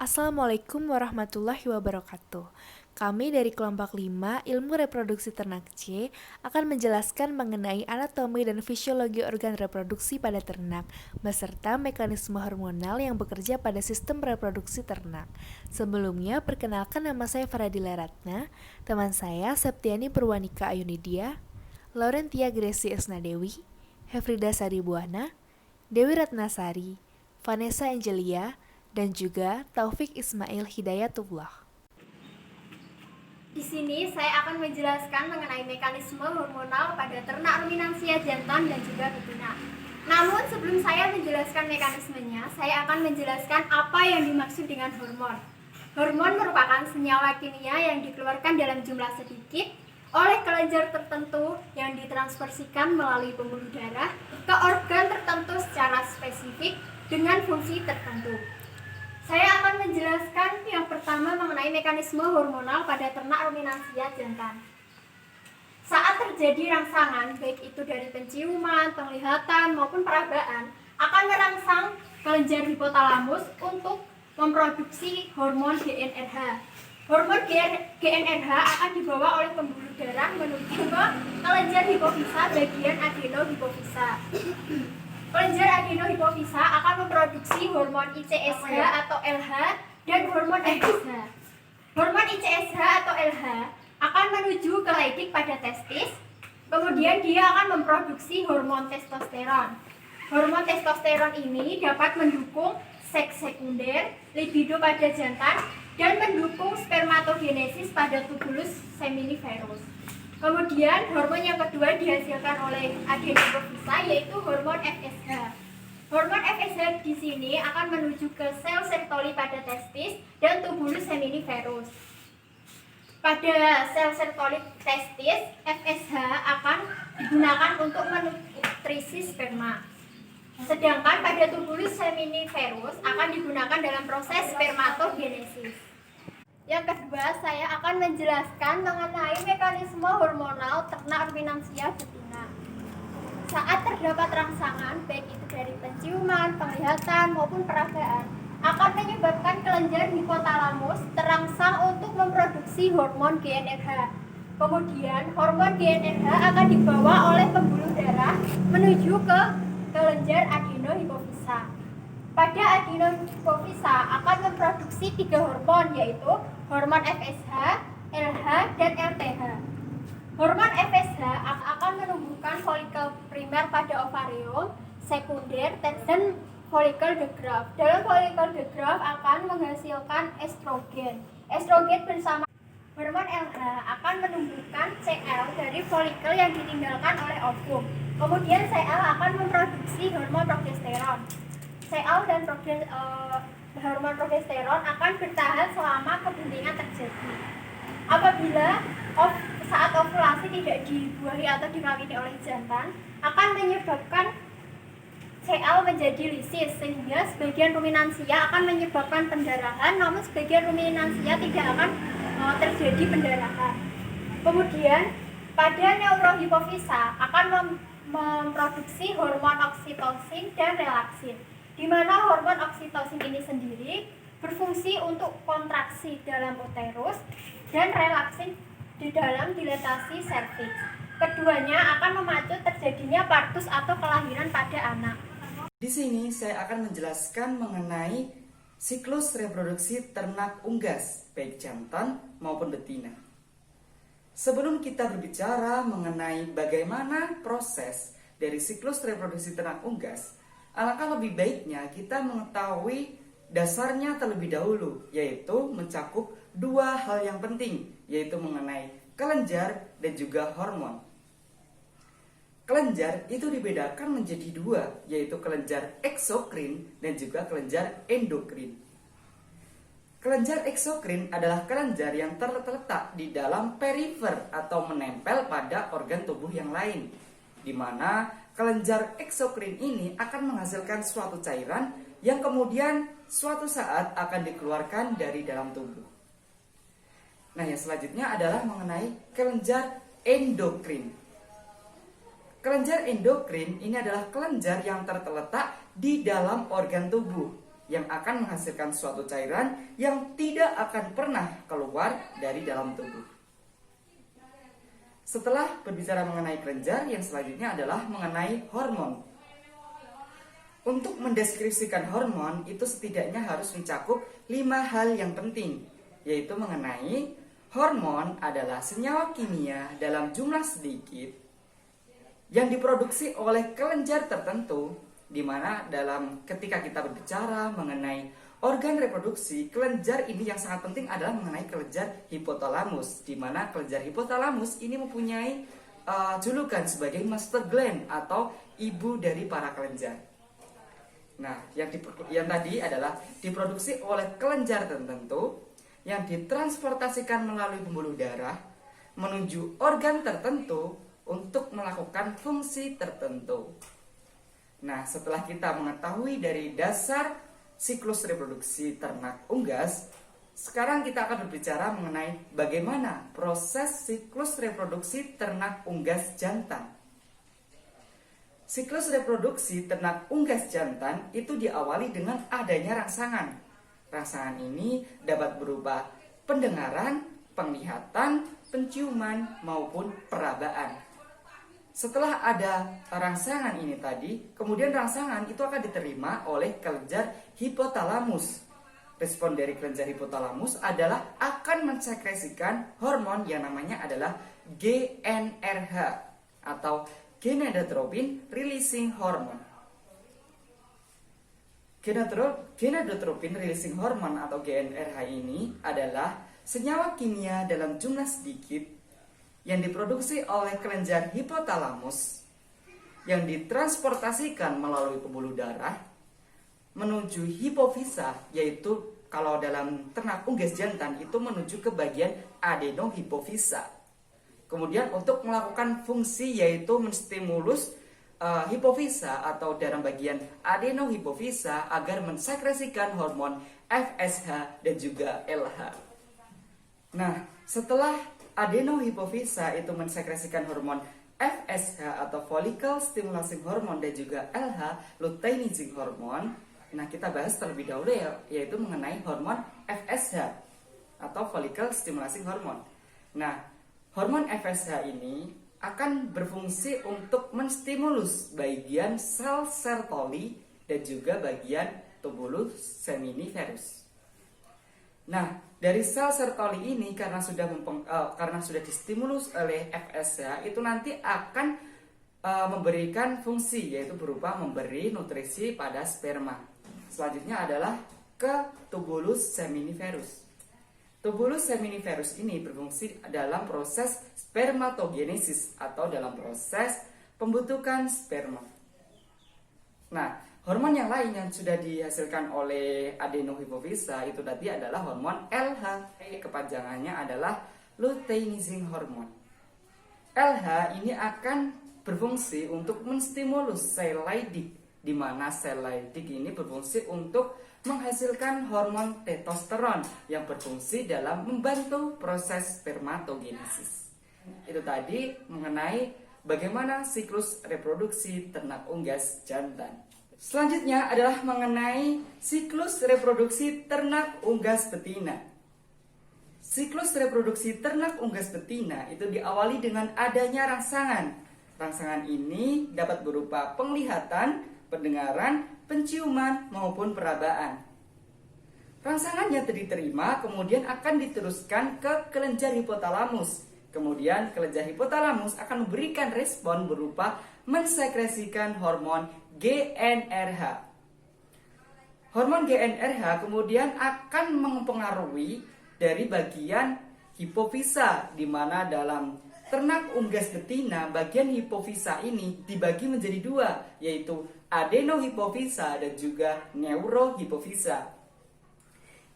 Assalamualaikum warahmatullahi wabarakatuh. Kami dari kelompok 5 Ilmu Reproduksi Ternak C akan menjelaskan mengenai anatomi dan fisiologi organ reproduksi pada ternak, beserta mekanisme hormonal yang bekerja pada sistem reproduksi ternak. Sebelumnya, perkenalkan nama saya Faradila Ratna, teman saya Septiani Purwanika Ayunidia, Laurentia Gresi Esnadewi, Hefrida Saribuana, Dewi Ratnasari, Vanessa Angelia, dan juga Taufik Ismail Hidayatullah. Di sini saya akan menjelaskan mengenai mekanisme hormonal pada ternak ruminansia jantan dan juga betina. Namun sebelum saya menjelaskan mekanismenya, saya akan menjelaskan apa yang dimaksud dengan hormon. Hormon merupakan senyawa kimia yang dikeluarkan dalam jumlah sedikit oleh kelenjar tertentu yang ditransversikan melalui pembuluh darah ke organ tertentu secara spesifik dengan fungsi tertentu. Saya akan menjelaskan yang pertama mengenai mekanisme hormonal pada ternak ruminansia jantan. Saat terjadi rangsangan, baik itu dari penciuman, penglihatan, maupun peragaan, akan merangsang kelenjar hipotalamus untuk memproduksi hormon GnRH. Hormon GnRH akan dibawa oleh pembuluh darah menuju ke kelenjar hipofisa bagian adenohipofisa. Kelenjar adenohipofisa akan memproduksi hormon ICSH atau LH dan hormon FSH. Hormon ICSH atau LH akan menuju ke Leydig pada testis, kemudian dia akan memproduksi hormon testosteron. Hormon testosteron ini dapat mendukung seks sekunder, libido pada jantan, dan mendukung spermatogenesis pada tubulus seminiferus. Kemudian hormon yang kedua dihasilkan oleh adenoprovisa yaitu hormon FSH. Hormon FSH di sini akan menuju ke sel Sertoli pada testis dan tubulus seminiferus. Pada sel Sertoli testis, FSH akan digunakan untuk menutrisi sperma. Sedangkan pada tubulus seminiferus akan digunakan dalam proses spermatogenesis. Yang kedua, saya akan menjelaskan mengenai mekanisme hormonal ternak ruminansia betina. Saat terdapat rangsangan, baik itu dari penciuman, penglihatan, maupun peragaan, akan menyebabkan kelenjar hipotalamus terangsang untuk memproduksi hormon GnRH. Kemudian, hormon GnRH akan dibawa oleh pembuluh darah menuju ke kelenjar adenohipofisa. Pada adenohipofisa akan memproduksi 3 hormon, yaitu hormon FSH, LH, dan LTH. Hormon FSH akan menumbuhkan folikel primer pada ovarium, sekunder, dan folikel de Graaff. Dalam folikel de Graaff akan menghasilkan estrogen. Estrogen bersama hormon LH akan menumbuhkan Cl dari folikel yang ditinggalkan oleh ovum. Kemudian Cl akan memproduksi hormon progesteron. Cl dan hormon progesteron akan bertahan selama kebuntingan terjadi. Apabila saat ovulasi tidak dibuahi atau dikawini oleh jantan, akan menyebabkan Cl menjadi lisis, sehingga sebagian ruminansia akan menyebabkan pendarahan, namun sebagian ruminansia tidak akan terjadi pendarahan. Kemudian pada neurohipofisa akan memproduksi hormon oksitosin dan relaksin, di mana hormon oksitosin ini sendiri berfungsi untuk kontraksi dalam uterus dan relaksin di dalam dilatasi serviks. Keduanya akan memacu terjadinya partus atau kelahiran pada anak. Di sini saya akan menjelaskan mengenai siklus reproduksi ternak unggas, baik jantan maupun betina. Sebelum kita berbicara mengenai bagaimana proses dari siklus reproduksi ternak unggas, alangkah lebih baiknya kita mengetahui dasarnya terlebih dahulu, yaitu mencakup 2 hal yang penting, yaitu mengenai kelenjar dan juga hormon. Kelenjar itu dibedakan menjadi 2, yaitu kelenjar eksokrin dan juga kelenjar endokrin. Kelenjar eksokrin adalah kelenjar yang terletak di dalam perifer atau menempel pada organ tubuh yang lain, di mana kelenjar eksokrin ini akan menghasilkan suatu cairan yang kemudian suatu saat akan dikeluarkan dari dalam tubuh. Nah, yang selanjutnya adalah mengenai kelenjar endokrin. Kelenjar endokrin ini adalah kelenjar yang terletak di dalam organ tubuh yang akan menghasilkan suatu cairan yang tidak akan pernah keluar dari dalam tubuh. Setelah berbicara mengenai kelenjar, yang selanjutnya adalah mengenai hormon. Untuk mendeskripsikan hormon itu setidaknya harus mencakup 5 hal yang penting, yaitu mengenai hormon adalah senyawa kimia dalam jumlah sedikit yang diproduksi oleh kelenjar tertentu, di mana ketika kita berbicara mengenai organ reproduksi, kelenjar ini yang sangat penting adalah mengenai kelenjar hipotalamus, di mana kelenjar hipotalamus ini mempunyai julukan sebagai master gland atau ibu dari para kelenjar. Nah, yang tadi adalah diproduksi oleh kelenjar tertentu yang ditransportasikan melalui pembuluh darah menuju organ tertentu untuk melakukan fungsi tertentu. Nah, setelah kita mengetahui dari dasar siklus reproduksi ternak unggas, sekarang kita akan berbicara mengenai bagaimana proses siklus reproduksi ternak unggas jantan. Siklus reproduksi ternak unggas jantan itu diawali dengan adanya rangsangan. Rangsangan ini dapat berupa pendengaran, penglihatan, penciuman, maupun perabaan. Setelah ada rangsangan ini tadi, kemudian rangsangan itu akan diterima oleh kelenjar hipotalamus. Respon dari kelenjar hipotalamus adalah akan mensekresikan hormon yang namanya adalah GnRH atau gonadotropin releasing hormone. Gonadotropin releasing hormone atau GnRH ini adalah senyawa kimia dalam jumlah sedikit yang diproduksi oleh kelenjar hipotalamus yang ditransportasikan melalui pembuluh darah menuju hipofisa, yaitu kalau dalam ternak unggas jantan itu menuju ke bagian adenohipofisa. Kemudian untuk melakukan fungsi yaitu menstimulus hipofisa atau dalam bagian adenohipofisa agar mensekresikan hormon FSH dan juga LH. Nah, setelah adenohipofisa itu mensekresikan hormon FSH atau follicle stimulating hormone dan juga LH luteinizing hormone, nah kita bahas terlebih dahulu yaitu mengenai hormon FSH atau follicle stimulating hormone. Nah, hormon FSH ini akan berfungsi untuk menstimulus bagian sel Sertoli dan juga bagian tubulus seminiferus. Nah, dari sel Sertoli ini karena sudah distimulus oleh FSH itu nanti akan memberikan fungsi yaitu berupa memberi nutrisi pada sperma. Selanjutnya adalah ke tubulus seminiferus. Tubulus seminiferus ini berfungsi dalam proses spermatogenesis atau dalam proses pembentukan sperma. Nah, hormon yang lain yang sudah dihasilkan oleh adenohipofisa itu tadi adalah hormon LH. Kepanjangannya adalah luteinizing hormone. LH ini akan berfungsi untuk menstimulus sel Leydig, di mana sel Leydig ini berfungsi untuk menghasilkan hormon testosteron yang berfungsi dalam membantu proses spermatogenesis. Itu tadi mengenai bagaimana siklus reproduksi ternak unggas jantan. Selanjutnya adalah mengenai siklus reproduksi ternak unggas betina. Siklus reproduksi ternak unggas betina itu diawali dengan adanya rangsangan. Rangsangan ini dapat berupa penglihatan, pendengaran, penciuman, maupun perabaan. Rangsangan yang diterima kemudian akan diteruskan ke kelenjar hipotalamus. Kemudian kelenjar hipotalamus akan memberikan respon berupa mensekresikan hormon GnRH. Hormon GnRH kemudian akan mempengaruhi dari bagian hipofisa, di mana dalam ternak unggas betina bagian hipofisa ini dibagi menjadi dua, yaitu adenohipofisa dan juga neurohipofisa.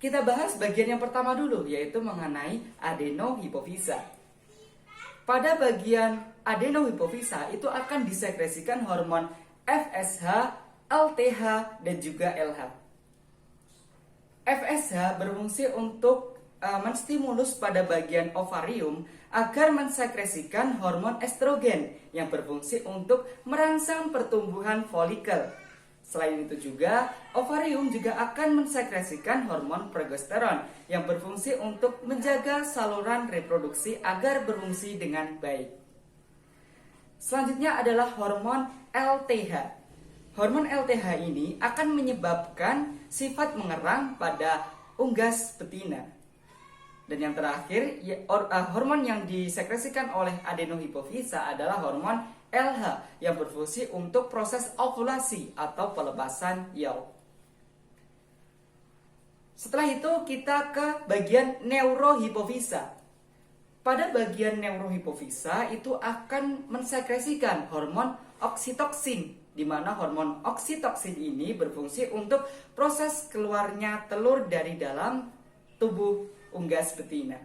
Kita bahas bagian yang pertama dulu, yaitu mengenai adenohipofisa. Pada bagian adenohipofisa itu akan disekresikan hormon FSH, LTH, dan juga LH. FSH berfungsi untuk menstimulus pada bagian ovarium agar mensekresikan hormon estrogen yang berfungsi untuk merangsang pertumbuhan folikel. Selain itu juga, ovarium juga akan mensekresikan hormon progesteron yang berfungsi untuk menjaga saluran reproduksi agar berfungsi dengan baik. Selanjutnya adalah hormon LTH. Hormon LTH ini akan menyebabkan sifat mengerang pada unggas betina. Dan yang terakhir, hormon yang disekresikan oleh adenohipofisa adalah hormon LH yang berfungsi untuk proses ovulasi atau pelepasan yolk. Setelah itu kita ke bagian neurohipofisa. Pada bagian neurohipofisa itu akan mensekresikan hormon oksitoksin, di mana hormon oksitoksin ini berfungsi untuk proses keluarnya telur dari dalam tubuh unggas betina.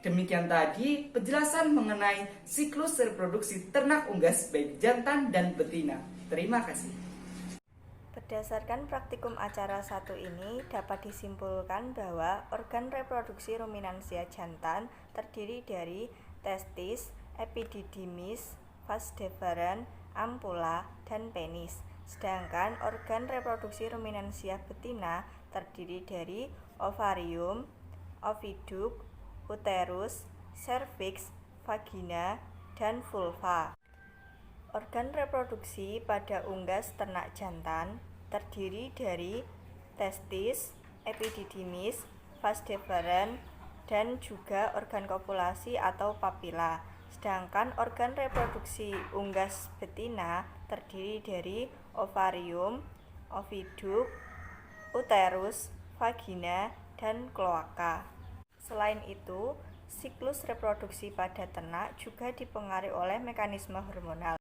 Demikian tadi penjelasan mengenai siklus reproduksi ternak unggas baik jantan dan betina. Terima kasih. Berdasarkan praktikum acara 1 ini dapat disimpulkan bahwa organ reproduksi ruminansia jantan terdiri dari testis, epididymis, vas deferens, ampulla, dan penis. Sedangkan organ reproduksi ruminansia betina terdiri dari ovarium, oviduk, uterus, serviks, vagina, dan vulva. Organ reproduksi pada unggas ternak jantan terdiri dari testis, epididymis, vas deferens, dan juga organ kopulasi atau papila. Sedangkan organ reproduksi unggas betina terdiri dari ovarium, oviduk, uterus, vagina, dan kloaka. Selain itu, siklus reproduksi pada ternak juga dipengaruhi oleh mekanisme hormonal.